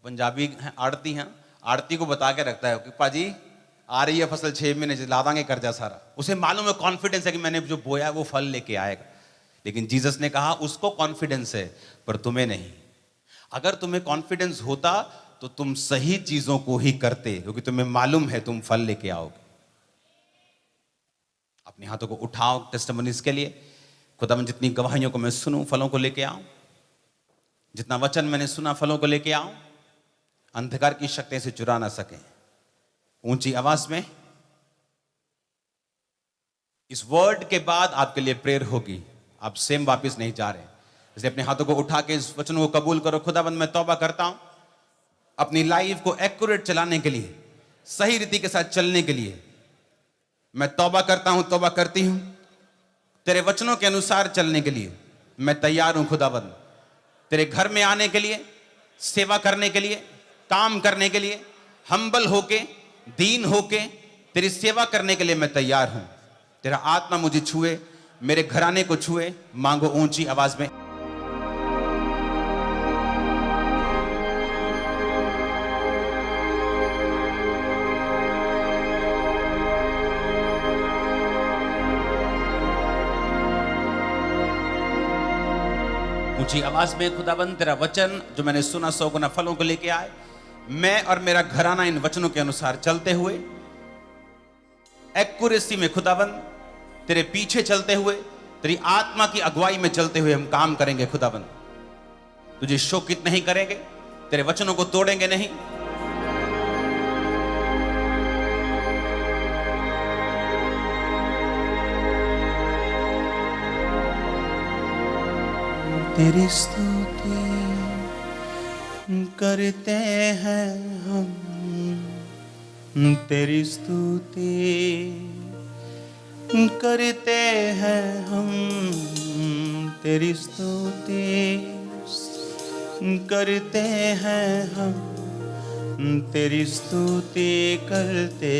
पंजाबी हैं, आड़ती हैं, आड़ती को बता के रखता है कि पाजी आ रही है फसल 6 महीने से, ला देंगे कर्जा सारा। उसे मालूम है, कॉन्फिडेंस है कि मैंने जो बोया वो फल लेके आएगा। लेकिन जीसस ने कहा उसको कॉन्फिडेंस है पर तुम्हें नहीं। अगर तुम्हें कॉन्फिडेंस होता तो तुम सही चीजों को ही करते, क्योंकि तुम्हें मालूम है तुम फल लेके आओगे। अपने हाथों को उठाओ टेस्टिमनीज के लिए। खुदा, जितनी गवाहियों को मैं सुनूं फलों को लेके आऊं, जितना वचन मैंने सुना फलों को लेके आऊं, अंधकार की शक्तियां से चुरा ना सके। ऊंची आवाज में इस वर्ड के बाद आपके लिए प्रेयर होगी, आप सेम वापस नहीं जा रहे। इसलिए अपने हाथों को उठा के इस वचन को कबूल करो। खुदाबंद, मैं तौबा करता हूं अपनी लाइफ को एक्यूरेट चलाने के लिए, सही रीति के साथ चलने के लिए। मैं तौबा करता हूं, तौबा करती हूं, तेरे वचनों के अनुसार चलने के लिए मैं तैयार हूं। खुदाबंद, तेरे घर में आने के लिए, सेवा करने के लिए, काम करने के लिए, हम्बल होके, दीन होके तेरी सेवा करने के लिए मैं तैयार हूं। तेरा आत्मा मुझे छुए, मेरे घराने को छुए। मांगो ऊंची आवाज में। ऊंची आवाज में, खुदाबंद तेरा वचन जो मैंने सुना 100 गुना फलों को लेके आए। मैं और मेरा घराना इन वचनों के अनुसार चलते हुए, एक्यूरेसी में खुदाबंद तेरे पीछे चलते हुए, तेरी आत्मा की अगुवाई में चलते हुए हम काम करेंगे। खुदाबंद, तुझे शोकित नहीं करेंगे, तेरे वचनों को तोड़ेंगे नहीं। तेरी स्तुति करते हैं हम, तेरी स्तुति करते हैं हम, तेरी स्तुति करते हैं हम, तेरी स्तुति करते